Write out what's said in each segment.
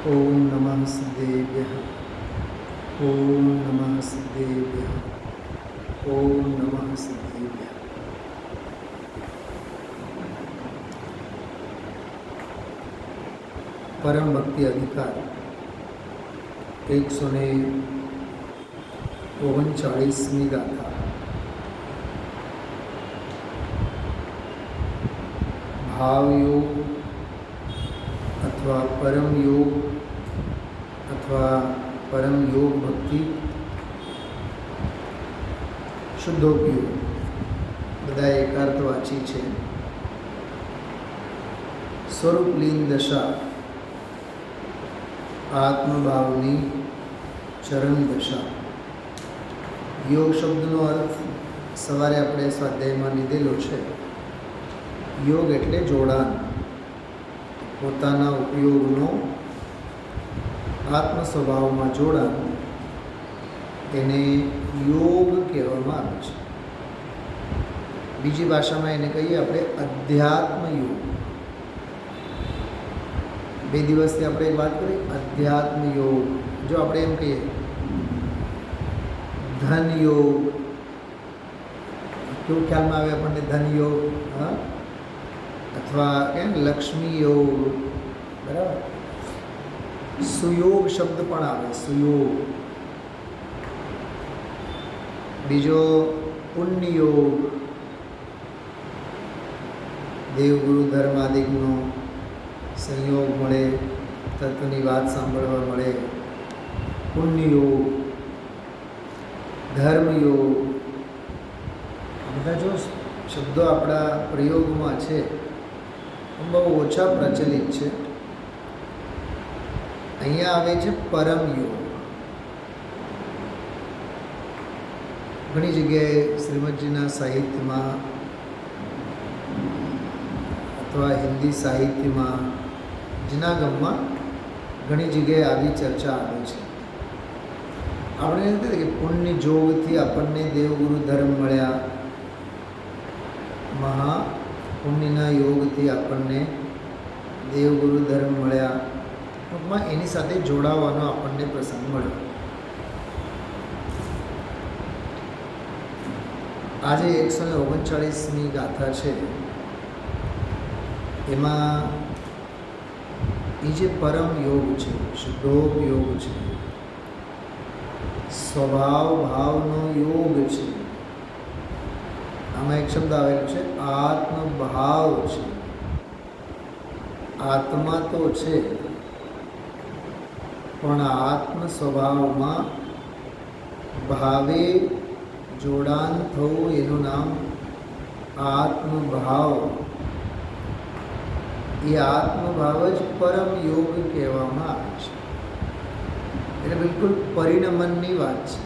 ओम नमः सिद्धेभ्यः। ओम नमः सिद्धेभ्यः। ओम नमः सिद्धेभ्यः। परम भक्ति अधिकार 139મી ગાથા। ભાવયોગ અથવા પરમ યોગ અથવા પરમ યોગ ભક્તિ, શુદ્ધોપયોગ બધા એકાર્થ વાંચી છે। સ્વરૂપલીન દશા, આત્મભાવની ચરણ દશા। યોગ શબ્દનો અર્થ સવારે આપણે સ્વાધ્યાયમાં લીધેલો છે। યોગ એટલે જોડાણ, પોતાના ઉપયોગનો આત્મ સ્વભાવમાં જોડાણ, એને યોગ કહેવામાં આવે છે। બીજી ભાષામાં એને કહીએ આપણે અધ્યાત્મ યોગ। બે દિવસથી આપણે એક વાત કરી અધ્યાત્મ યોગ। જો આપણે એમ કહીએ ધન યોગ, કેવું ખ્યાલમાં આવે આપણને ધન યોગ? હા, અથવા કેમ લક્ષ્મી યોગ, બરાબર। સુયોગ શબ્દ પણ આવે, સુયોગ। બીજો પુણ્ય યોગ, દેવગુરુ ધર્માદિકનો સંયોગ મળે, તત્વની વાત સાંભળવા મળે, પુણ્ય યોગ, ધર્મયોગ। બધા જો શબ્દો આપણા પ્રયોગમાં છે, બહુ ઓછા પ્રચલિત છે। અહીંયા આવે છે પરમ યોગ। ઘણી જગ્યાએ શ્રીમદજીના સાહિત્યમાં અથવા હિન્દી સાહિત્યમાં, જૂનાગમમાં ઘણી જગ્યાએ આવી ચર્ચા આવે છે। આપણે એમ કહીએ કે પુણ્ય જોગથી આપણને દેવગુરુ ધર્મ મળ્યા, મહા પુણ્યના યોગથી આપણને દેવગુરુ ધર્મ મળ્યા, ટૂંકમાં એની સાથે જોડાવાનો આપણને પ્રસંગ મળ્યો। આજે 139મી ગાથા છે, એમાં એ જે પરમ યોગ છે, શુદ્ધોપયોગ છે, સ્વભાવ ભાવનો યોગ છે, આમાં એક શબ્દ આવેલો છે આત્મભાવ છે। આત્મા તો છે, પણ આત્મ સ્વભાવમાં ભાવે જોડાણ થવું, એનું નામ આત્મભાવ। એ આત્મભાવ જ પરમ યોગ કહેવામાં આવે છે। એટલે બિલકુલ પરિણમનની વાત છે।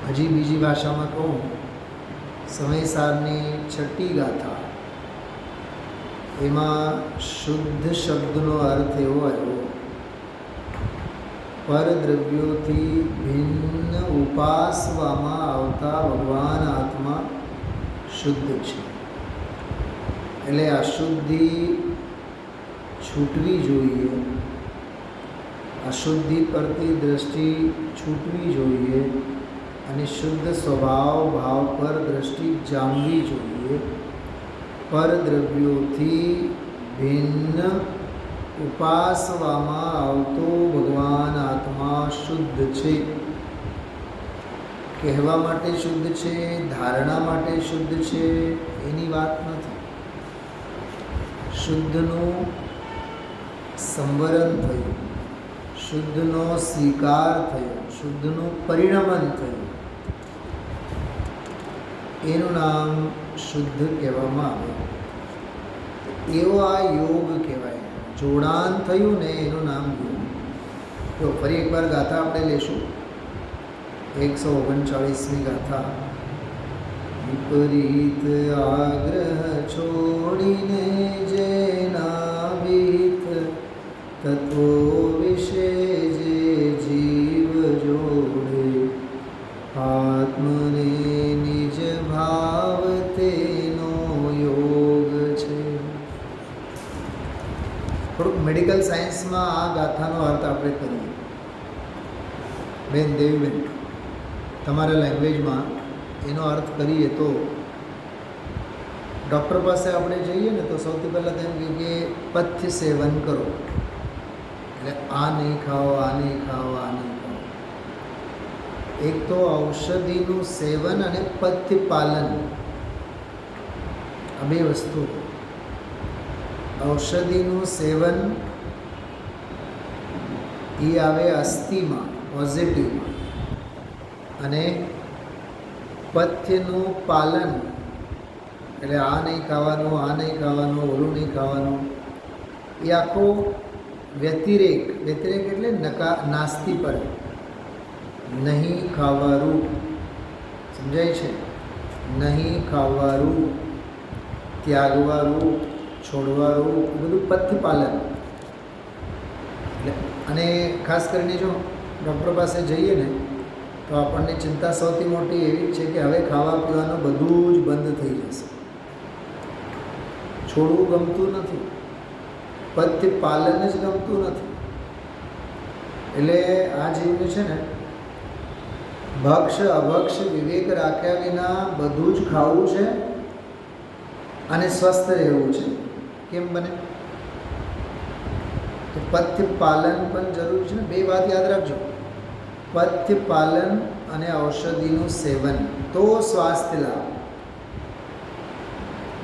હજી બીજી ભાષામાં કહું, સમયસારની 6ઠી ગાથા, એમાં શુદ્ધ શબ્દનો અર્થ એવો આવ્યો, પરદ્રવ્યોથી ભિન્ન ઉપાસવામાં આવતા ભગવાન આત્મા શુદ્ધ છે। એટલે અશુદ્ધિ છૂટવી જોઈએ, અશુદ્ધિ પરથી દ્રષ્ટિ છૂટવી જોઈએ, અને શુદ્ધ સ્વભાવ ભાવ પર દ્રષ્ટિ જાણવી જોઈએ। પરદ્રવ્યોથી ભિન્ન ઉપાસવામાં આવતો ભગવાન આત્મા શુદ્ધ છે। કહેવા માટે શુદ્ધ છે, ધારણા માટે શુદ્ધ છે, એની વાત નથી। શુદ્ધનું સંવરણ થયું, શુદ્ધનો સ્વીકાર થયો, શુદ્ધનું પરિણમન થયું, એનું નામ શુદ્ધ કહેવામાં આવે। એવો આ યોગ કહેવાય, જોડાણ થયું ને એનું નામ યોગ। તો ફરી એકવાર ગાથા આપણે લેશું, 139મી ગાથા। વિપરીત આગ્રહ છોડીને જેના વિહિત તત્વો વિશે જે જીવ જોડે, આત્મને નિજ ભાવ તેનો યોગ છે। થોડુંક મેડિકલ સાયન્સમાં આ ગાથાનો અર્થ આપણે કરીએ. બેન દેવીબેન, તમારા લેંગ્વેજમાં એનો અર્થ કરીએ તો ડૉક્ટર પાસે આપણે જઈએ ને તો સૌથી પહેલાં તેમ કહ્યું કે પથ્ય સેવન કરો, એટલે આ નહીં ખાઓ, આ નહીં ખાઓ, આ નહીં ખાઓ. એક તો ઔષધિનું સેવન અને પથ્ય પાલન, આ બે વસ્તુ. ઔષધિનું સેવન એ આવે અસ્થિમાં, પોઝિટિવમાં, અને પથ્યનું પાલન એટલે આ નહીં ખાવાનું, આ નહીં ખાવાનું, ઓલું નહીં ખાવાનું, એ આખો વ્યતિરેક એટલે નાસ્તિ પર, નહીં ખાવાનું, સમજાય છે? નહીં ખાવાનું, ત્યાગવાનું, છોડવાનું, એ બધું પથ્ય પાલન. એટલે અને ખાસ કરીને જો ડૉક્ટર પાસે જઈએ ને તો આપણને ચિંતા સૌથી મોટી એવી છે કે હવે ખાવા પીવાનું બધું જ બંધ થઈ જશે. છોડવું ગમતું નથી, પથ્ય પાલન જ ગમતું નથી. એટલે આ જીવને છે ને ભક્ષ અભક્ષ વિવેક રાખ્યા વિના બધું જ ખાવું છે અને સ્વસ્થ રહેવું છે. કેમ બને? તો પથ્ય પાલન પણ જરૂરી છે ને. બે વાત યાદ રાખજો, પથ્ય પાલન અને ઔષધિનું સેવન, તો સ્વાસ્થ્ય લાભ.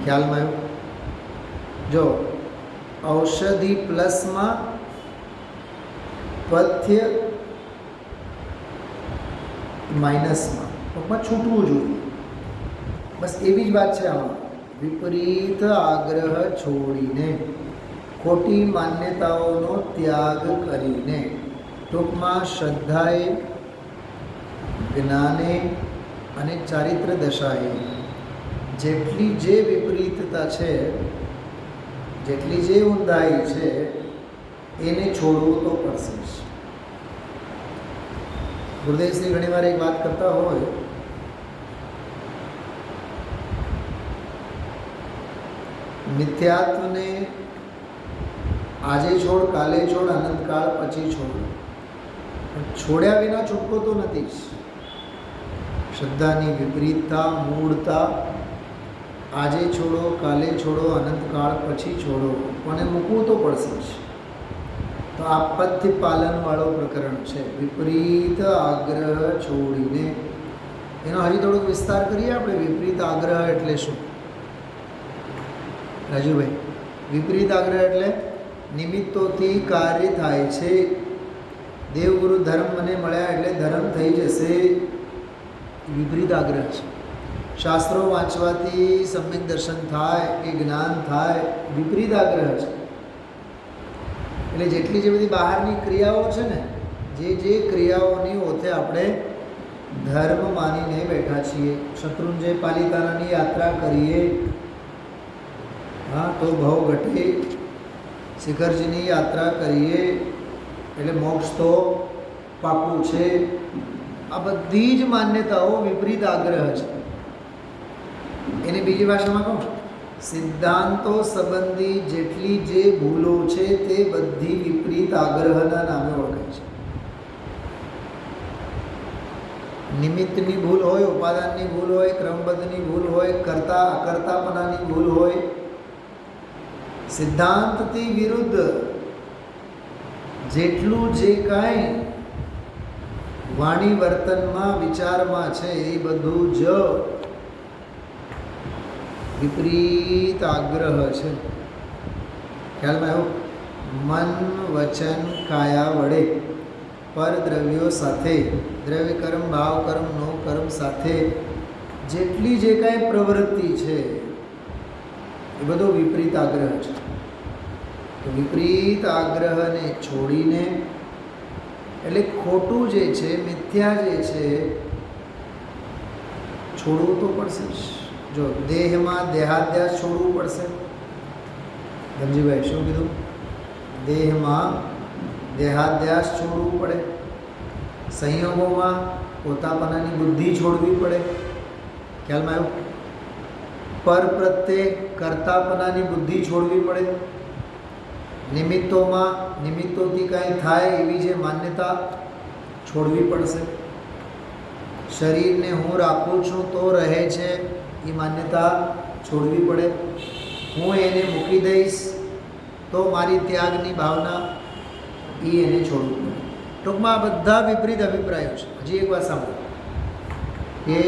ખ્યાલમાં આવ્યું? જો ઔષધિ પ્લસમાં પથ્ય માઇનસમાં, ટૂંકમાં છૂટવું જોઈએ. બસ એવી જ વાત છે આમાં. વિપરીત આગ્રહ છોડીને, ખોટી માન્યતાઓનો ત્યાગ કરીને, ટૂંકમાં શ્રદ્ધાએ, જ્ઞાને અને ચારિત્ર દશાએ જેટલી જે વિપરીતતા છે, જેટલી જે ઊંધાઈ છે, એને છોડવું તો પડશે જ. ગુરુદેવશ્રી ઘણીવાર એક વાત કરતા હોય, મિથ્યાત્વને આજે છોડ, કાલે છોડ, અનંતકાળ પછી છોડ. પણ છોડ્યા વિના છૂટકો તો નથી જ. શ્રદ્ધાની વિપરીતતા, મૂળતા, આજે છોડો, કાલે છોડો, અનંતકાળ પછી છોડો, પણ એ મૂકવું તો પડશે જ. તો આ પથ્ય પાલનવાળો પ્રકરણ છે. વિપરીત આગ્રહ છોડીને, એનો હજી થોડોક વિસ્તાર કરીએ આપણે. વિપરીત આગ્રહ એટલે શું રાજુભાઈ? વિપરીત આગ્રહ એટલે નિમિત્તોથી કાર્ય થાય છે. દેવગુરુ ધર્મ મને મળ્યા એટલે ધર્મ થઈ જશે, વિપરીત આગ્રહ છે. શાસ્ત્રો વાંચવાથી સમ્યક દર્શન થાય કે જ્ઞાન થાય, વિપરીત આગ્રહ છે. એટલે જેટલી જે બધી બહારની ક્રિયાઓ છે ને, જે ક્રિયાઓની ઓથે આપણે ધર્મ માનીને બેઠા છીએ. શત્રુંજય પાલિતાનાની યાત્રા કરીએ, હા તો ભાવ ઘટે. શિખરજીની યાત્રા કરીએ એટલે મોક્ષ તો પાકું છે. આ બધી જ માન્યતાઓ વિપરીત આગ્રહ છે. એને બીજી ભાષામાં કહું, સિદ્ધાંતો સંબંધી જેટલી જે ભૂલો છે તે બધી વિપરીત આગ્રહના નામે ઓળખાય છે. નિમિત્તની ભૂલ હોય, ઉપાદાનની ભૂલ હોય, ક્રમબદ્ધની ભૂલ હોય, કરતા અકર્તાપનાની ભૂલ હોય, સિદ્ધાંતથી વિરુદ્ધ જેટલું જે કાંઈ વાણી વર્તનમાં વિચારમાં છે એ બધું જ વિપરીત આગ્રહ છે. ખ્યાલમાં આવ્યો? મન વચન કાયા વડે પરદ્રવ્યો સાથે, દ્રવ્ય કર્મ, ભાવ કર્મ, નો કર્મ સાથે જેટલી જે કાંઈ પ્રવૃત્તિ છે એ બધો વિપરીત આગ્રહ છે. તો વિપરીત આગ્રહને છોડીને, એટલે ખોટું જે છે, મિથ્યા જે છે, છોડવું તો પડશે જ. જો દેહમાં દેહાધ્યાસ છોડવું પડશે. ધનજીભાઈ શું કીધું? દેહમાં દેહાધ્યાસ છોડવું પડે. સંયોગોમાં પોતાપણાની બુદ્ધિ છોડવી પડે. ખ્યાલમાં આવ્યું? પર પ્રત્યે કર્તાપણાની બુદ્ધિ છોડવી પડે. નિમિત્તોથી કાંઈ થાય એવી જે માન્યતા છોડવી પડશે. શરીરને હું રાખું છું તો રહે છે એ માન્યતા છોડવી પડે. હું એને મૂકી દઈશ તો મારી ત્યાગની ભાવના એને છોડવું પડે. ટૂંકમાં આ બધા વિપરીત અભિપ્રાયો છે. હજી એક વાત સાંભળો કે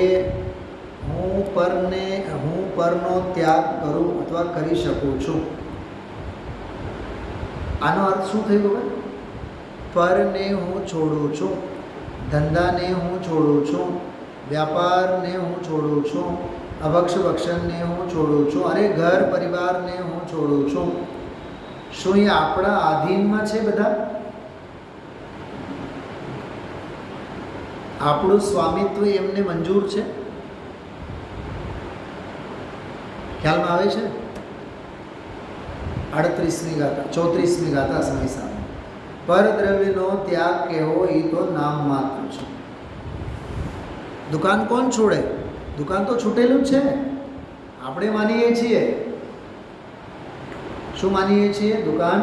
હું પરનો ત્યાગ કરું અથવા કરી શકું છું. આનો અર્થ શું થયો ખબર? પરને હું છોડું છું, ધંધાને હું છોડું છું, વ્યાપારને હું છોડું છું, અભક્ષ ભક્ષણને હું છોડું છું, અને ઘર પરિવારને હું છોડું છું. શું એ આપણા આધીનમાં છે? બધા આપણું સ્વામિત્વ એમને મંજૂર છે? ખ્યાલમાં આવે છે? 38મી ગાથા 34મી ગાથા સમય સામે પરદ્રવ્યનો ત્યાગ કહેવો એ તો નામ માત્ર છે. દુકાન કોણ છોડે? દુકાન તો છૂટેલું જ છે. આપણે માનીએ છીએ. શું માનીએ છીએ? દુકાન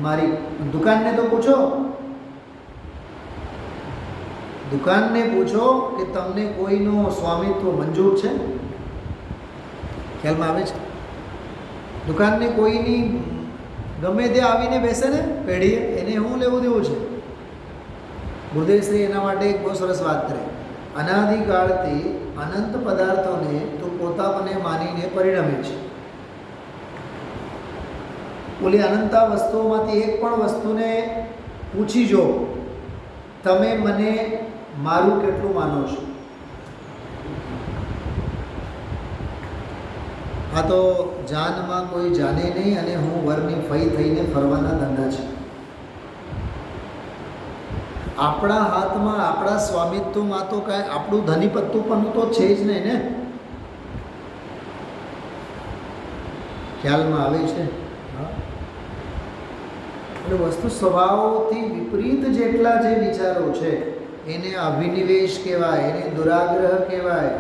મારી. દુકાનને તો પૂછો, દુકાનને પૂછો કે તમને કોઈનો સ્વામિત્વ મંજૂર છે? ખ્યાલમાં આવે છે? દુકાનને કોઈની ગમે તે આવીને બેસે ને પેઢીએ, એને શું લેવું દેવું છે? ગુરુદેવશ્રી એના માટે એક બહુ સરસ વાત કરે. અનાદિકાળથી અનંત પદાર્થોને તું પોતાને માનીને પરિણમે છે. ઓલી અનંતા વસ્તુઓમાંથી એક પણ વસ્તુને પૂછી જો, તમે મને મારું કેટલું માનો છો? આ તો જાનમાં કોઈ જાને નહીં, અને હું વરની ફઈ થઈને ફરવાના ધંધા છે. આપણા હાથમાં, આપણા સ્વામિત્વમાં તો કાંઈ આપણું ધનીપત્તું પણ તો છે જ નહીં ને. ખ્યાલમાં આવે છે? એટલે વસ્તુ સ્વભાવથી વિપરીત જેટલા જે વિચારો છે એને અભિનિવેશ કહેવાય, એને દુરાગ્રહ કહેવાય,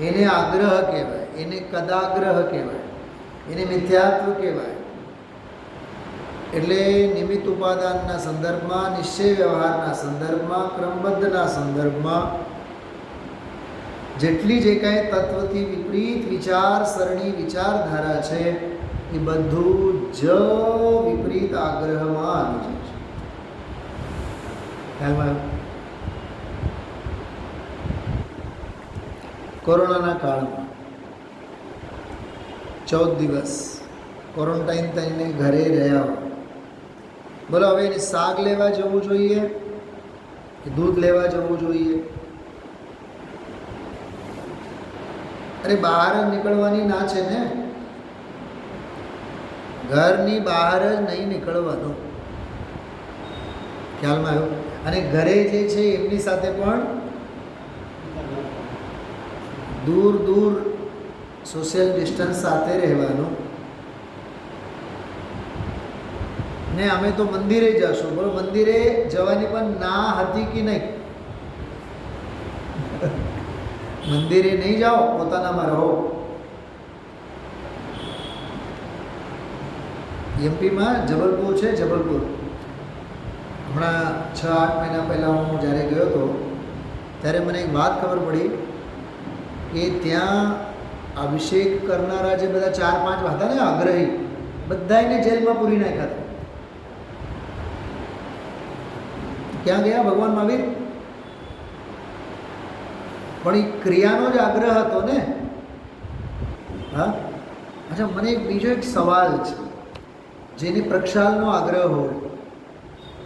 એને આગ્રહ કહેવાય, એને કદાગ્રહ કહેવાય, એને મિથ્યાત્વ કહેવાય. એટલે નિમિત્ત ઉપાદાનના સંદર્ભમાં, નિશ્ચય વ્યવહારના સંદર્ભમાં, ક્રમબદ્ધના સંદર્ભમાં જેટલી જે કાંઈ તત્વથી વિપરીત વિચારસરણી, વિચારધારા છે એ બધું જ વિપરીત આગ્રહમાં આવી જાય છે. ખ્યાલમાં? કોરોનાના કાળમાં 14 દિવસ ક્વોરન્ટાઇન થઈને ઘરે રહ્યા. બોલો, હવે એને શાક લેવા જવું જોઈએ કે દૂધ લેવા જવું જોઈએ? અરે બહાર જ નીકળવાની ના છે ને. ઘરની બહાર જ નહીં નીકળવાનું. ખ્યાલમાં આવ્યું? અને ઘરે જે છે એમની સાથે પણ દૂર દૂર સોશિયલ ડિસ્ટન્સ સાથે રહેવાનું. ને અમે તો મંદિરે જશું. બોલો, મંદિરે જવાની પણ ના હતી કે નહીં? મંદિરે નહીં જાઓ, પોતાનામાં રહો. એમપીમાં જબલપુર છે, જબલપુર. હમણાં 6-8 મહિના પહેલાં હું જ્યારે ગયો હતો ત્યારે મને એક વાત ખબર પડી કે ત્યાં અભિષેક કરનારા જે બધા 4-5 હતા ને આગ્રહી, બધાને જેલમાં પૂરી નાખ્યા હતા. ક્યાં ગયા ભગવાન મહાવીર? પણ એ ક્રિયાનો જ આગ્રહ હતો ને. હા, અચ્છા, મને બીજો એક સવાલ છે. જેને પ્રક્ષાલનો આગ્રહ હોય,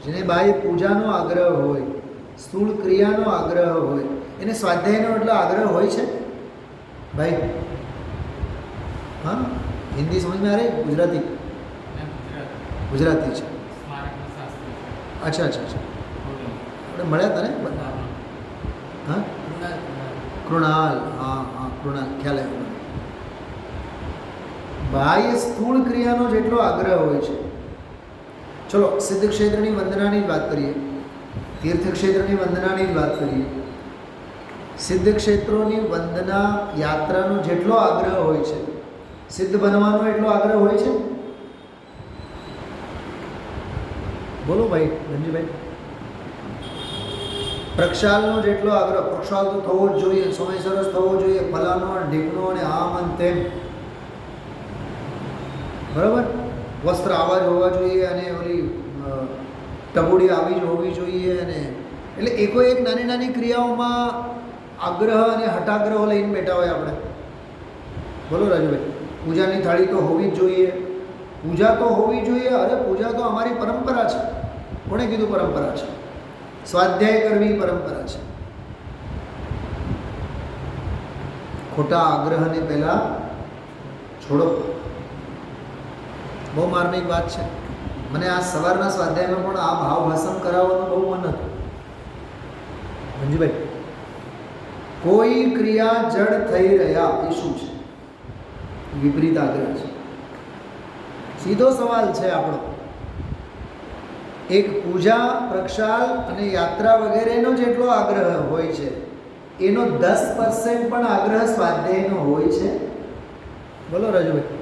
જેને બાહ્ય પૂજાનો આગ્રહ હોય, સ્થૂળ ક્રિયાનો આગ્રહ હોય, એને સ્વાધ્યાયનો એટલો આગ્રહ હોય છે ભાઈ? હા, હિન્દી સમજમાં આ રહી? ગુજરાતી? ગુજરાતી છે. અચ્છા અચ્છા અચ્છા. આપણે મળ્યા હતા ને બધા? હા, કૃણાલ. હા હા, કૃણાલ, ખ્યાલ આવ્યો. બાહ્ય સ્થૂળ ક્રિયાનો જેટલો આગ્રહ હોય છે. ચલો, સિદ્ધ ક્ષેત્રની વંદનાની જ વાત કરીએ, તીર્થ ક્ષેત્રની વંદનાની જ વાત કરીએ. સિદ્ધ ક્ષેત્રોની વંદના યાત્રાનો જેટલો આગ્રહ હોય છે, સિદ્ધ બનવાનો એટલો આગ્રહ હોય છે. બોલો ભાઈ ધનજીભાઈ. પ્રક્ષાલનો જેટલો આગ્રહ, પ્રક્ષાલ તો થવો જ જોઈએ, સમયસર જ થવો જોઈએ, ફલાનો ઢીકનો અને આમ અને તેમ, બરાબર. વસ્ત્ર આવા જ હોવા જોઈએ અને ઓલી ટબુડી આવી જ હોવી જોઈએ. અને એટલે એકો એક નાની નાની ક્રિયાઓમાં આગ્રહ અને હટાગ્રહો લઈને બેઠા હોય આપણે. બોલો રાજુભાઈ. પૂજાની થાળી તો હોવી જ જોઈએ, પૂજા તો હોવી જોઈએ. અરે પૂજા તો અમારી પરંપરા છે. કોણે કીધું પરંપરા છે? સ્વાધ્યાય કરવી પરંપરા છે. ખોટા આગ્રહને પહેલાં છોડો. બહુ માર્મિક વાત છે. મને આ સવારના સ્વાધ્યાયમાં પણ આ ભાવ ભાષણ કરાવવાનું બહુ મન હતું. મંજુભાઈ, કોઈ ક્રિયા જડ થઈ રહ્યા એ શું છે? વિપરીત આગ્રહ છે. સીધો સવાલ છે આપણો. એક પૂજા, પ્રક્ષાલ અને યાત્રા વગેરેનો જેટલો આગ્રહ હોય છે એનો 10% પણ આગ્રહ સ્વાધ્યાયનો હોય છે. બોલો રાજુભાઈ.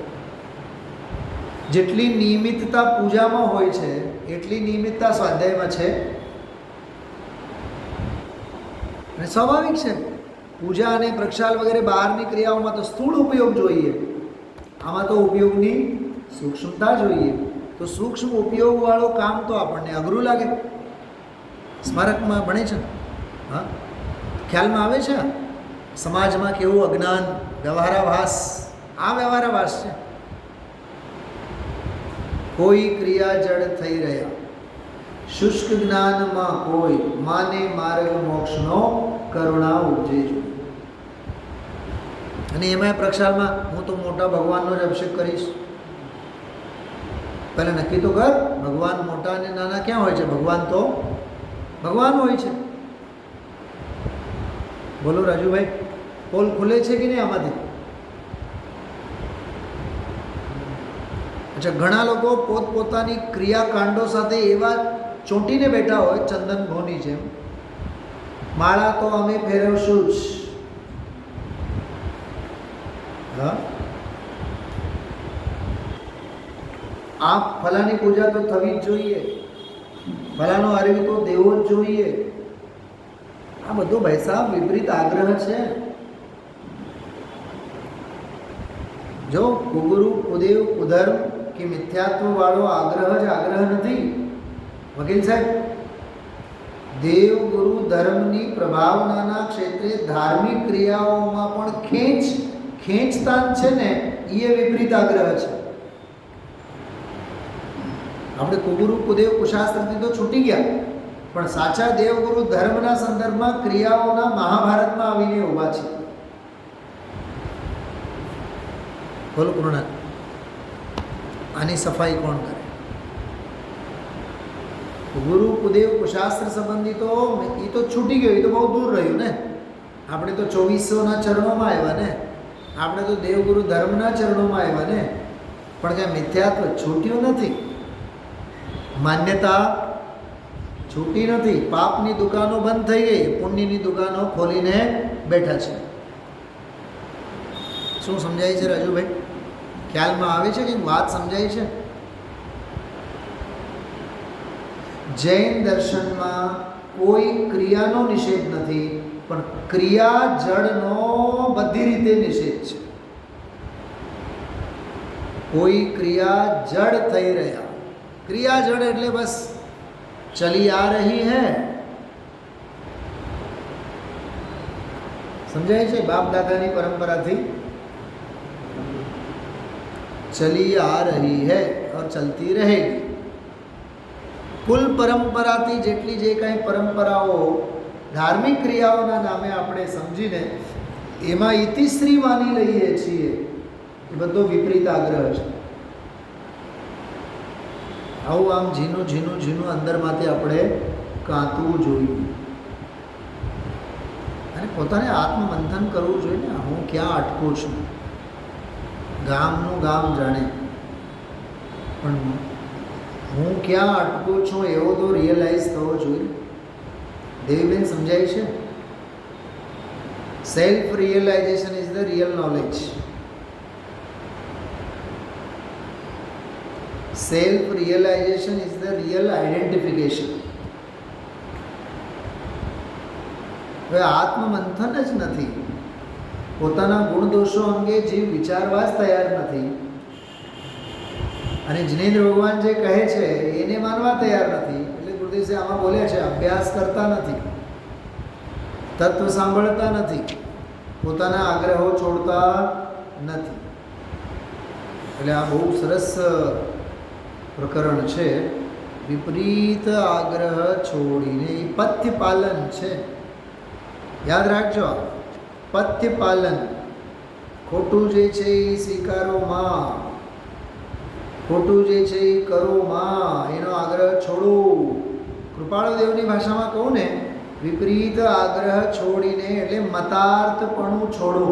જેટલી નિયમિતતા પૂજામાં હોય છે એટલી નિયમિતતા સ્વાધ્યાયમાં છે. અને સ્વાભાવિક છે, પૂજા અને પ્રક્ષાલ વગેરે બહારની ક્રિયાઓમાં તો સ્થૂળ ઉપયોગ જોઈએ, આમાં તો ઉપયોગની સૂક્ષ્મતા જોઈએ. તો સૂક્ષ્મ ઉપયોગવાળું કામ તો આપણને અઘરું લાગે. સ્મારકમાં ભણે છે, હા, ખ્યાલમાં આવે છે. સમાજમાં કેવું અજ્ઞાન, વ્યવહારાભાસ, આ વ્યવહારાભાસ છે. કોઈ ક્રિયા જડ થઈ રહ્યા, શુષ્ક જ્ઞાનમાં કોઈ માને માર્ગ મોક્ષનો કરુણા ઉપજે જો. અને એમાં પ્રક્ષાલમાં હું તો મોટા ભગવાનનો જ અભિષેક કરીશ. પહેલાં નક્કી તો કર, ભગવાન મોટા અને નાના ક્યાં હોય છે? ભગવાન તો ભગવાન હોય છે. બોલો રાજુભાઈ, પોલ ખુલે છે કે નહીં આમાંથી? અચ્છા, ઘણા લોકો પોતપોતાની ક્રિયાકાંડો સાથે એવા ચોંટીને બેઠા હોય ચંદન ઘોની જેમ, માળા તો અમે ફેરવશું જ. હા, આ ફલાની પૂજા તો થવી જ જોઈએ, ફલાનો આરવી તો દેવો જ જોઈએ. આ બધો ભાઈ સાહેબ વિપરીત આગ્રહ છે. જો કુગુરુ કુદેવ કુધર્મ કે મિથ્યાત્વ વાળો આગ્રહ જ આગ્રહ નથી. વકીલ સાહેબ, દેવ ગુરુ ધર્મની પ્રભાવનાના ક્ષેત્રે ધાર્મિક ક્રિયાઓમાં પણ ખેંચતાન છે ને, એ વિપરીત આગ્રહ છે. આપણે કુગુરુ કુદેવ કુશાસ્ત્રથી તો છૂટી ગયા, પણ સાચા દેવગુરુ ધર્મના સંદર્ભમાં ક્રિયાઓના મહાભારતમાં આવીને ઊભા છે. બોલો કૃણાલ, આની સફાઈ કોણ કરે? ગુરુ કુદેવ કુશાસ્ત્ર સંબંધી તો એ તો છૂટી ગયું, એ તો બહુ દૂર રહ્યું ને. આપણે તો 2400ના ચરણોમાં આવ્યા ને, આપણે તો દેવગુરુ ધર્મના ચરણોમાં આવ્યા ને. પણ ક્યાં મિથ્યાત્વ છૂટ્યું નથી, માન્યતા છૂટી નથી. પાપની દુકાનો બંધ થઈ ગઈ, પુણ્યની દુકાનો ખોલીને બેઠા છે. શું સમજાય છે રાજુભાઈ? ખ્યાલમાં આવે છે કે વાત સમજાય છે? જૈન દર્શનમાં કોઈ ક્રિયાનો નિષેધ નથી, પણ ક્રિયા જડનો બધી રીતે નિષેધ છે. કોઈ ક્રિયા જડ થઈ રહ્યા, ક્રિયા જડ એટલે બસ ચલી આ રહી હૈ. સમજાય છે? બાપ દાદાની પરંપરાથી चली आ रही है और चलती रहेगी. કુલ પરંપરાથી જેટલી જે કાંઈ પરંપરાઓ ધાર્મિક ક્રિયાઓના નામે આપણે સમજીને એમાં ઇતિશ્રી માની લઈએ છીએ, એ બધો વિપરીત આગ્રહ છે. આવું આમ ઝીનું ઝીનું ઝીનું અંદરમાંથી આપણે કાંતવું જોઈએ અને પોતાને આત્મમંથન કરવું જોઈએ ને. હું ક્યાં અટકું છું? ગામનું ગામ જાણે, પણ હું ક્યાં અટકું છું એવો તો રિયલાઇઝ થવો જોઈએ. દેવીબેન સમજાય છે? Self realisation is the real knowledge. Self realisation is the real identification. હવે આત્મમંથન જ નથી, પોતાના ગુણ દોષો અંગે જીવ વિચારવા જ તૈયાર નથી, અને જિનેન્દ્ર ભગવાન જે કહે છે એને માનવા તૈયાર નથી. એટલે ગુરુદેવ આમાં બોલ્યા છે, અભ્યાસ કરતા નથી, તત્વ સાંભળતા નથી, પોતાના આગ્રહો છોડતા નથી. એટલે આ બહુ સરસ પ્રકરણ છે. વિપરીત આગ્રહ છોડીને પથ્ય પાલન છે. યાદ રાખજો, પથ્ય પાલન. ખોટું જે છે એ સ્વીકારો માં, ખોટું જે છે એ કરો માં, એનો આગ્રહ છોડો. કૃપાળુ દેવની ભાષામાં કહું ને, વિપરીત આગ્રહ છોડીને એટલે મતાર્થપણું છોડો.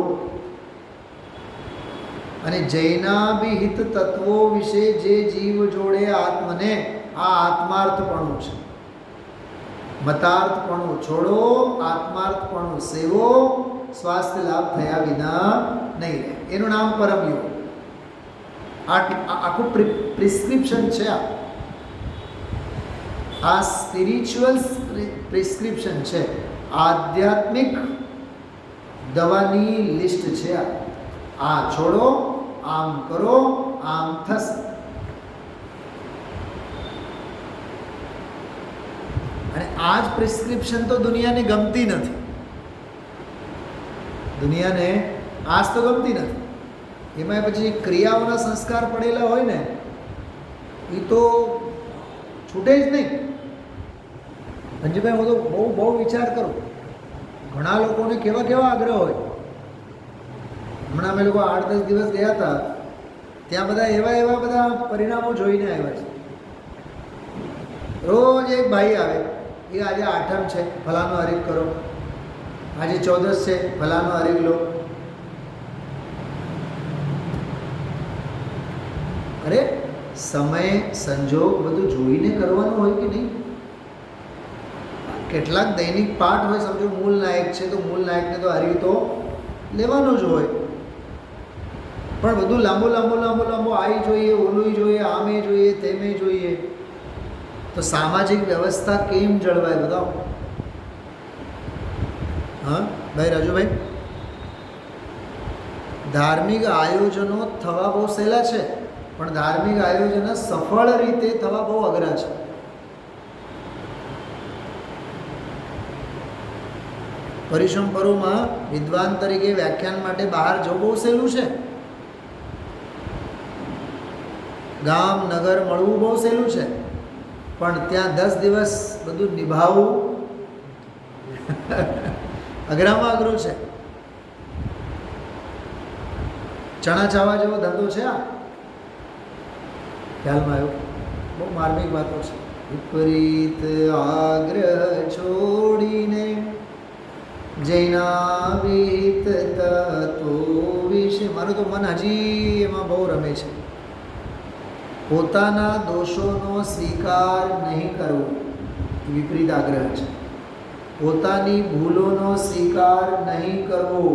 અને જૈનાભિહિત તત્વો વિશે જે જીવ જોડે આત્મને, આ આત્માર્થપણું છે. મતાર્થપણું છોડો, આત્માર્થપણું સેવો, સ્વાસ્થ્ય લાભ થયા વિના નહીં રહે. એનું નામ પરમયોગ. આખું પ્રિસ્ક્રિપ્શન છે. આ સ્પિરિચ્યુઅલ પ્રિસ્ક્રિપ્શન છે, આધ્યાત્મિક દવાની લિસ્ટ છે. આ છોડો, આમ કરો, આમ થશે. અને આ જ પ્રિસ્ક્રિપ્શન તો દુનિયાને ગમતી નથી. દુનિયાને આજ તો ગમતી નથી. એમાં પછી ક્રિયાઓના સંસ્કાર પડેલા હોય ને, એ તો છૂટે જ નહીં. અંજુભાઈ, હું તો બહુ વિચાર કરું, ઘણા લોકોને કેવા કેવા આગ્રહ હોય. હમણાં અમે લોકો 8-10 દિવસ ગયા હતા, ત્યાં બધા એવા બધા પરિણામો જોઈને આવ્યા છે. રોજ એક ભાઈ આવે, એ આજે 8મ છે, ફલાનો હરીફ કરો, આજે 14 છે, ફલાનો હરીફ લો. અરે સમય સંજોગ બધું જોઈને કરવાનું હોય કે નહીં? કેટલાક દૈનિક પાઠ હોય, સમજો મૂળ નાયક છે તો મૂળ નાયકને તો હરીફ તો લેવાનું જ હોય. પણ બધું લાંબુ આવી જોઈએ, ઓલું જોઈએ, આમે જોઈએ, તેમે જોઈએ, તો સામાજિક વ્યવસ્થા કેમ જળવાય? બતાવો. હા ભાઈ રાજુભાઈ, ધાર્મિક આયોજનો થવા બહુ સહેલા છે, પણ ધાર્મિક આયોજનો સફળ રીતે થવા બહુ અઘરા છે. પરિશ્રમપરોમાં વિદ્વાન તરીકે વ્યાખ્યાન માટે બહાર જવું બહુ સહેલું છે. ગામ નગર મળવું બહુ સહેલું છે, પણ ત્યાં 10 દિવસ બધું નિભાવવું અઘરામાં અઘરું છે. ચણા ચાવા જેવો ધંધો છે આ. ખ્યાલમાં આવ્યું? બહુ માર્મિક વાતો છે. વિપરીત આગ્રહ છોડીને જૈનાભિહિત તત્વો વિશે. મારું તો મન હજી એમાં બહુ રમે છે. પોતાના દોષોનો સ્વીકાર નહીં કરવો, વિપરીત આગ્રહ છે. પોતાની ભૂલોનો સ્વીકાર નહીં કરવો,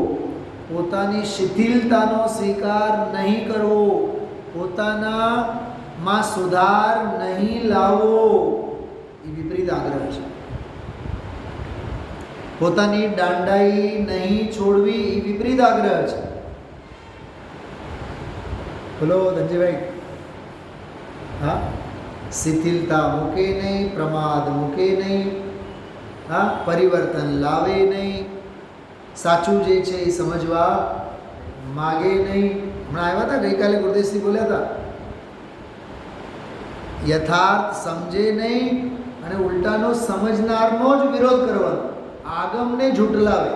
પોતાની શિથિલતાનો સ્વીકાર નહીં કરવો, પોતાનામાં સુધાર નહીં લાવવો, એ વિપરીત આગ્રહ છે. પોતાની દાંડાઈ નહીં છોડવી, એ વિપરીત આગ્રહ છે. બોલો ધનજીભાઈ. હા, શિથિલતા મૂકે નહીં, પ્રમાદ મૂકે નહીં, હા, પરિવર્તન લાવે નહીં, સાચું જે છે એ સમજવા માગે નહીં. હમણાં આવ્યા હતા, ગઈકાલે ગુરુદેવસિંહ બોલ્યા હતા, યથાર્થ સમજે નહીં અને ઉલટાનો સમજનારનો જ વિરોધ કરવાનો, આગમને ઝૂંટલાવે.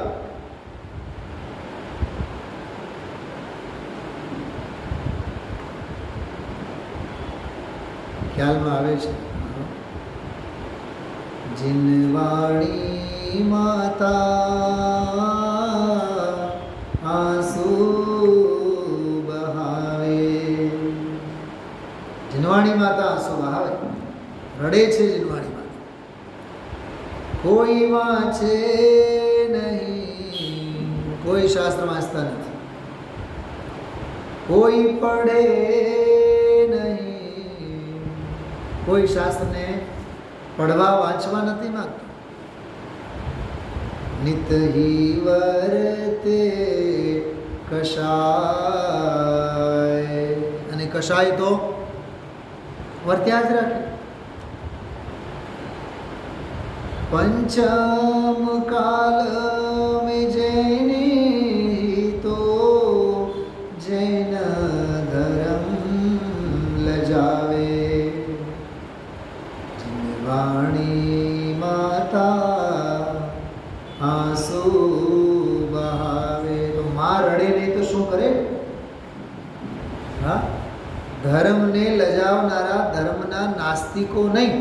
ખ્યાલમાં આવે છે? જીનવાણી માતા આંસુ બહાવે. જીનવાણી માતા આંસુ બહાવે, રડે છે જીનવાણી માતા. કોઈ વાંચે નહીં, કોઈ શાસ્ત્ર વાંચતા નથી, કોઈ પડે નહીં, કોઈ શાસ્ત્રને પડવા વાંચવા નથી માંગતો. નિત હિ વર્તે કષાય, અને કષાય તો વર્ત્યા જ રાખે. પંચમ કાલ મેં જૈની તો જૈન ધર્મ લજાવે, વાણી માતા આંસુ બહાવે. તો માં રડે નહીં તો શું કરે? હા, ધર્મને લજાવનારા ધર્મના નાસ્તિકો નહીં,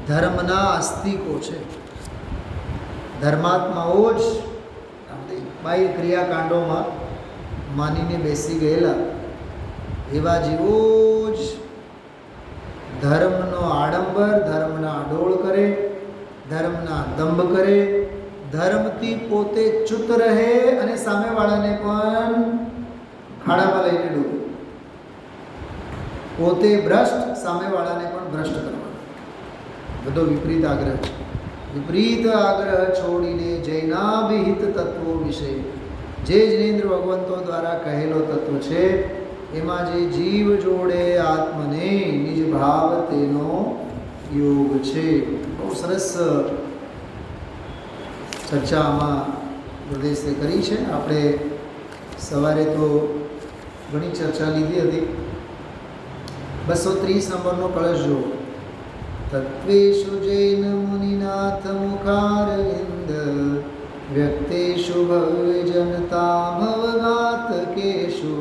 ધર્મના આસ્તિકો છે. ધર્માત્માઓ જ બાહ્ય ક્રિયાકાંડોમાં માનીને બેસી ગયેલા એવા જીવો જ ધર્મનો આડંબર, ધર્મના ડોળ કરે, ધર્મના દંભ કરે, ધર્મથી પોતે ચૂત રહે અને સામેવાળાને પણ ખાડામાં લઈને ડૂબે. પોતે ભ્રષ્ટ, સામેવાળાને પણ ભ્રષ્ટ કરવાનો બધો વિપરીત આગ્રહ છે. વિપરીત આગ્રહ છોડીને જૈનાભિહિત તત્વો વિશે જે જિનેન્દ્ર ભગવંતો દ્વારા કહેલો તત્વ છે એમાં જે જીવ જોડે આત્મને નિજ ભાવ તેનો યોગ છે. બહુ સરસ ચર્ચા આમાં પ્રદેશે કરી છે. આપણે સવારે તો ઘણી ચર્ચા લીધી હતી. 230 નંબરનો કળશ જુઓ. તત્વેષુ જૈન મુનિનાથ મુખારવિંદ વ્યક્તેષુ ભવ્યજનતા ભવઘાતકેષુ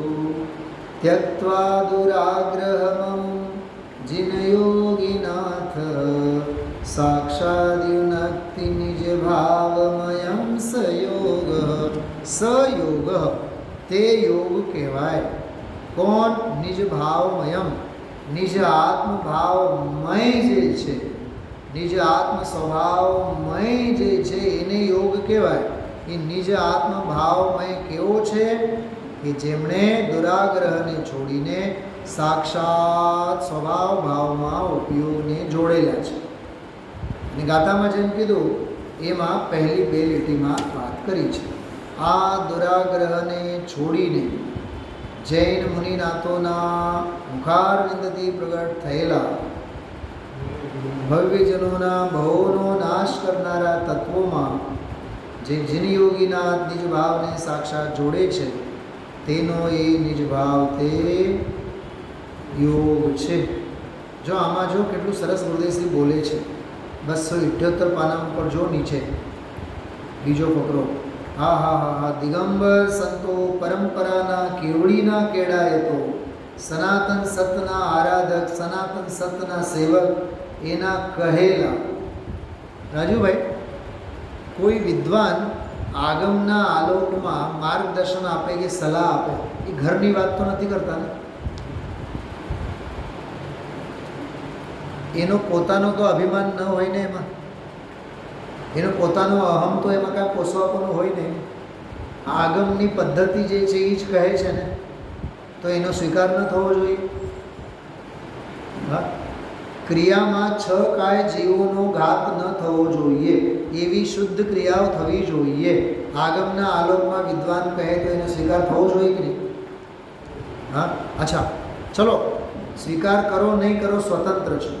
त्यक्त्वा दुराग्रहमं जिनयोगिनाथ साक्षाद्युनक्ति निज भावमयं सयोग. सयोग તે યોગ કહેવાય. કોણ? નિજ ભાવમયમ, નિજ આત્મભાવમય જે છે, નિજ આત્મ સ્વભાવમય જે છે એને યોગ કહેવાય. એ નિજ આત્મભાવમય કેવો છે? કે જેમણે દુરાગ્રહને છોડીને સાક્ષાત સ્વભાવ ભાવમાં ઉપયોગને જોડેલા છે. અને ગાથામાં જેમ કીધું એમાં પહેલી 2 લીટીમાં વાત કરી છે. આ દુરાગ્રહને છોડીને જૈન મુનિનાથોના મુખારવિંદથી પ્રગટ થયેલા ભવ્યજનોના ભવોનો નાશ કરનારા તત્વોમાં જે જીન યોગીનાથ નિજ ભાવને સાક્ષાત જોડે છે તેનો એ નિજ ભાવ તે યોગ છે. જો આમાં જો કેટલું સરસ ગુરુદેવશ્રી બોલે છે. 278 પાના ઉપર જો નીચે બીજો ફકરો. હા હા હા હા. દિગંબર સંતો પરંપરાના કેવડીના કેળાએ તો સનાતન સતના આરાધક, સનાતન સતના સેવક એના કહેલા. રાજુભાઈ, કોઈ વિદ્વાન આગમના આલોકમાં માર્ગદર્શન આપે કે સલાહ આપે એ ઘરની વાત તો નથી કરતા ને. એનો પોતાનો તો અભિમાન ન હોય ને એમાં, એનો પોતાનો અહમ તો એમાં કાંઈ પોષવાપોનું હોય નહીં. આગમની પદ્ધતિ જે છે એ જ કહે છે ને, તો એનો સ્વીકાર ન થવો જોઈએ. હા, ક્રિયામાં 6 કાય જીવોનો ઘાત ન થવો જોઈએ એવી શુદ્ધ ક્રિયાઓ થવી જોઈએ. આગમના આલોકમાં વિદ્વાન કહે તો એનો સ્વીકાર થવો જોઈએ કે નહીં? હા, અચ્છા ચલો, સ્વીકાર કરો નહીં કરો સ્વતંત્ર છો,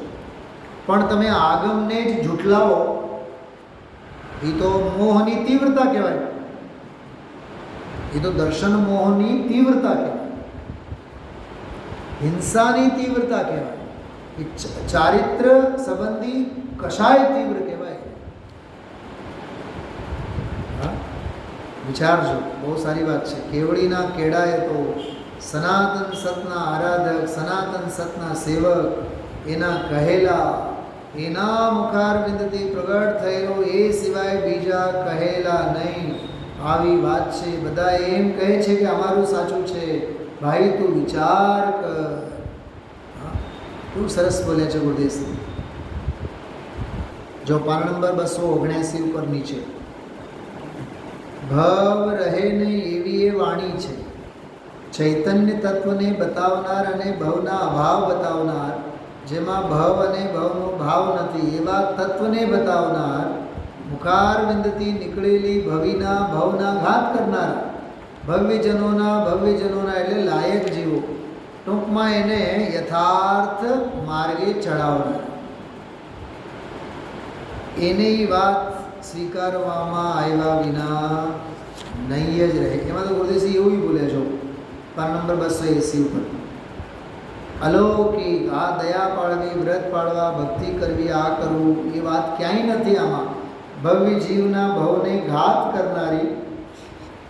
પણ તમે આગમને જ ઝૂઠલાવો એ તો મોહની તીવ્રતા કહેવાય. એ તો દર્શન મોહની તીવ્રતા કહેવાય, હિંસાની તીવ્રતા કહેવાય, ચારિત્ર સંબંધી કશાય તીવ્ર કહેવાય. હા, વિચારજો, બહુ સારી વાત છે. કેવડીના કેળાએ તો સનાતન સતના આરાધક, સનાતન સતના સેવક એના કહેલા, એના મુખારવિંદથી પ્રગટ થયેલો એ સિવાય બીજા કહેલા નહીં. આવી વાત છે. બધા એમ કહે છે કે અમારું સાચું છે. ભાઈ તું વિચાર કર. ખૂબ સરસ બોલ્યા છે ગુરુદેવશ્રી. જો પાના નંબર 279 ઉપર નીચે. ભવ રહે નહીં એવી એ વાણી છે. ચૈતન્ય તત્વને બતાવનાર અને ભવના અભાવ બતાવનાર જેમાં ભવ અને ભવનો ભાવ નથી એવા તત્વને બતાવનાર, મુખારવિંદથી નીકળેલી ભવીના ભવના ઘાત કરનારા, ભવ્યજનોના એટલે લાયક જીવો, ટૂંકમાં એને યથાર્થ માર્ગે ચડાવનાર, એની વાત સ્વીકારવામાં આવ્યા વિના નહીં જ રહે. એમાં તો ગુરુદેવજી એવું બોલે છો પાન નંબર 280 ઉપર, અલૌકિક આ દયા પાળવી, વ્રત પાળવા, ભક્તિ કરવી, આ કરવું, એ વાત ક્યાંય નથી આમાં. ભવ્ય જીવના ભવને ઘાત કરનારી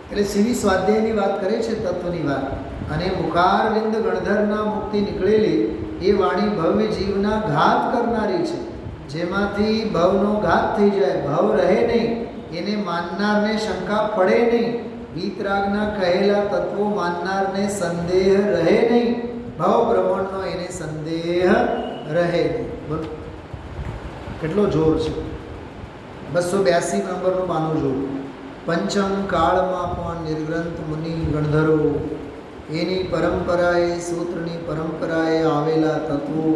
એટલે સીધી સ્વાધ્યાયની વાત કરે છે, તત્વની વાત. અને મુખારવિંદ ગણધરના મુક્તિ નીકળેલી એ વાણી ભવ્ય જીવના ઘાત કરનારી છે, જેમાંથી ભવનો ઘાત થઈ જાય, ભવ રહે નહીં, એને માનનારને શંકા પડે નહીં, વીતરાગના કહેલા તત્વો માનનારને સંદેહ રહે નહીં, ભાવ બ્રહ્માંડનો એને સંદેહ રહે નહીં. બોલો કેટલો જોર છે. 282 નંબરનું પાનું જોર. પંચમ કાળમાં પણ નિર્ગ્રંથ મુનિ ગણધરો, એની પરંપરાએ, સૂત્રની પરંપરાએ આવેલા તત્વો,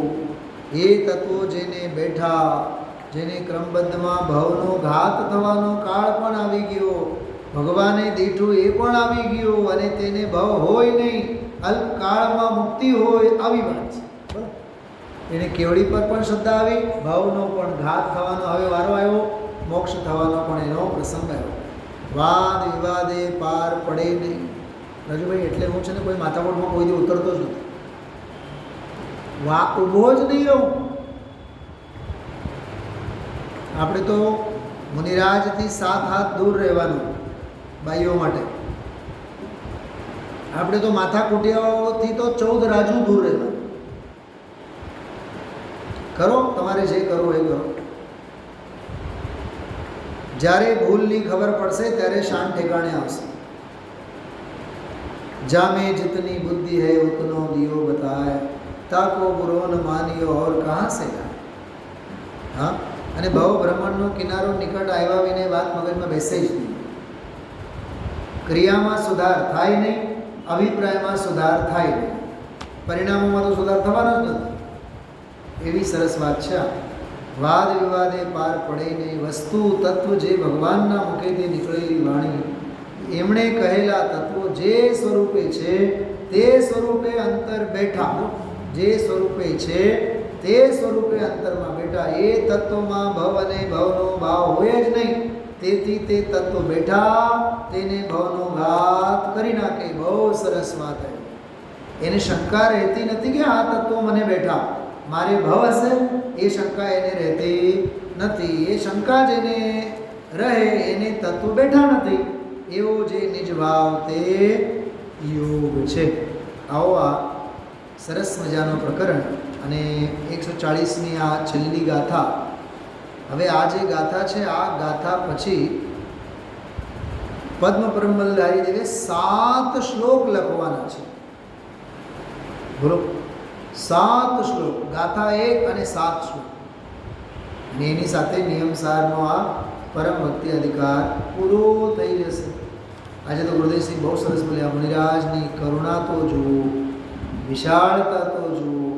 એ તત્વો જેને બેઠા, જેને ક્રમબદ્ધમાં ભવનો ઘાત થવાનો કાળ પણ આવી ગયો, ભગવાને દીઠું એ પણ આવી ગયું, અને તેને ભવ હોય નહીં, અલ્પકાળમાં મુક્તિ હોય, આવી વાત છે. એને કેવડી પર પણ શ્રદ્ધા આવી, ભવનો પણ ઘાત થવાનો હવે વારો આવ્યો, મોક્ષ થવાનો પણ એનો પ્રસંગ આવ્યો. વાદ વિવાદે પાર પડે નહીં. રાજુભાઈ એટલે હું છે ને કોઈ માથાકોટમાં કોઈ દી ઉતરતો જ નથી, ઊભો જ નહીં રહું. આપણે તો મુનિરાજથી 7 હાથ દૂર રહેવાનું બાઈઓ માટે. આપણે તો માથાકૂટિયાઓથી તો 14 રાજુ દૂર રહેવાનું. કરો તમારે જે કરવું એ કરો. જ્યારે ભૂલની ખબર પડશે ત્યારે શાન ઠેકાણે આવશે. જામે जितनी बुद्धि है उतनो दियो बताए, ताको बुरो न मानियो और कहाँ से आए. હા, અને ભવ બ્રહ્માંડનો કિનારો નિકટ આવ્યા વિને વાત મગજમાં બેસે જ નહીં. ક્રિયામાં સુધાર થાય નહીં, અભિપ્રાયમાં સુધાર થાય નહીં, પરિણામોમાં તો સુધાર થવાનો જ નથી. એવી સરસ વાત છે. વાદ વિવાદે પાર પડે નહીં. વસ્તુ તત્વ જે ભગવાનના મુખેથી નીકળેલી વાણી, એમણે કહેલા તત્વો જે સ્વરૂપે છે તે સ્વરૂપે અંતર બેઠા, જે સ્વરૂપે છે તે સ્વરૂપે અંતરમાં બેઠા. એ તત્વમાં ભવ અને ભવનો ભાવ હોય જ નહીં, તેથી તે તત્વ બેઠા તેને ભવનો ઘાત કરી નાખે. બહુ સરસ વાત છે. એને શંકા રહેતી નથી કે આ તત્વો મને બેઠા, મારે ભવ હશે, એ શંકા એને રહેતી નથી. એ શંકા જેને રહે એને તત્વ બેઠા નથી, એવો જે નિજ ભાવ તે યોગ છે. આવો આ સરસ મજાનો પ્રકરણ અને 140ની આ છેલ્લી ગાથા. હવે આ જે ગાથા છે, આ ગાથા પછી પદ્મ પરમબલધારી દેવે 7 શ્લોક લખવાના છે. બોલો 7 શ્લોક, ગાથા 1 અને 7 શ્લોક, અને એની સાથે નિયમસારનો આ પરમ ભક્તિ અધિકાર પૂરો થઈ જશે. આજે તો ગુરુદેવસિંહ બહુ સરસ બોલ્યા, મુનિરાજની કરુણા તો જુઓ, વિશાળતા તો જુઓ.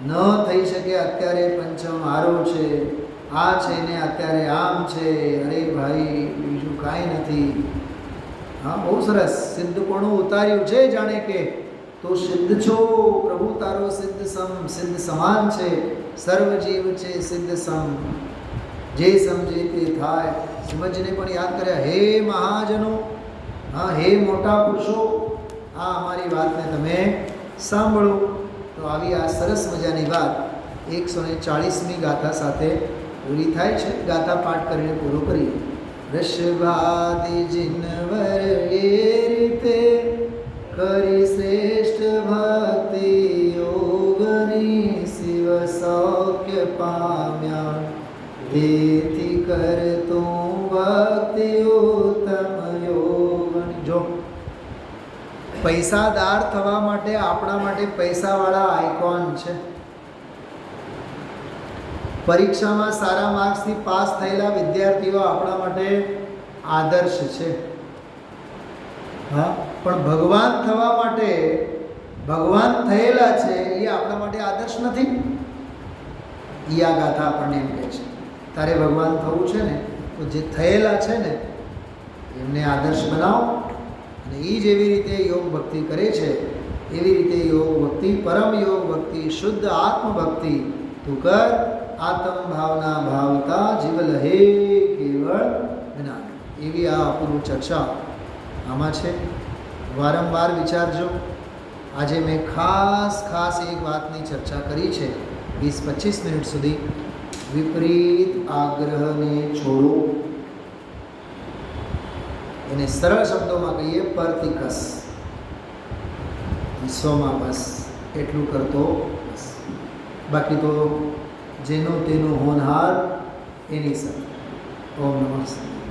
ન થઈ શકે અત્યારે પંચમ હારો છે, આ છે ને અત્યારે આમ છે, અરે ભાઈ બીજું કાંઈ નથી. હા, બહુ સરસ. સિદ્ધપણું ઉતાર્યું છે જાણે કે તો સિદ્ધ છો પ્રભુ, તારો સિદ્ધ સિદ્ધ સમાન છે, સર્વ જીવ છે સિદ્ધ સમ, જે સમજે તે થાય. સમજને પણ યાદ કર્યા, હે મહાજનો, હા હે મોટા પુરુષો, આ અમારી વાતને તમે સાંભળો. તો આવી આ સરસ મજાની વાત 140મી ગાથા સાથે પૂરી થાય છે. ગાથા પાઠ કરીને પૂરો કરીએ. ऋषभादि जिनवर ये रीते કરી શ્રેષ્ઠ ભક્તિ યોગની, શિવ સૌખ્ય પામ્યા તેથી કરતું ભક્તિ ઉત્તમ યોગની. જો પૈસાદાર થવા માટે આપણા માટે પૈસાવાળા આઇકોન છે. પરીક્ષામાં સારા માર્ક્સથી પાસ થયેલા વિદ્યાર્થીઓ આપણા માટે આદર્શ છે. હા, પણ ભગવાન થવા માટે ભગવાન થયેલા છે એ આપણા માટે આદર્શ નથી. એ આ ગાથા આપણને એમ કહે છે. તારે ભગવાન થવું છે ને તો જે થયેલા છે ને એમને આદર્શ બનાવો, અને એ જેવી રીતે યોગ ભક્તિ કરે છે એવી રીતે યોગ ભક્તિ, પરમ યોગ ભક્તિ, શુદ્ધ આત્મભક્તિ તું કર. આત્મ ભાવના ભાવતા જીવ લહે કેવળ જ્ઞાન. એવી આ અપૂર્વ ચર્ચા આમાં છે. વારંવાર વિચારજો. આજે મેં ખાસ એક વાતની ચર્ચા કરી છે 20-25 મિનિટ સુધી. વિપરીત આગ્રહને છોડો. એને સરળ શબ્દોમાં કહીએ પરતિકસ. વિશ્વમાં બસ એટલું કરતો બસ. બાકી તો જેનો તેનો હોનહાર એની સાથે. ઓમ નમઃ શિવાય.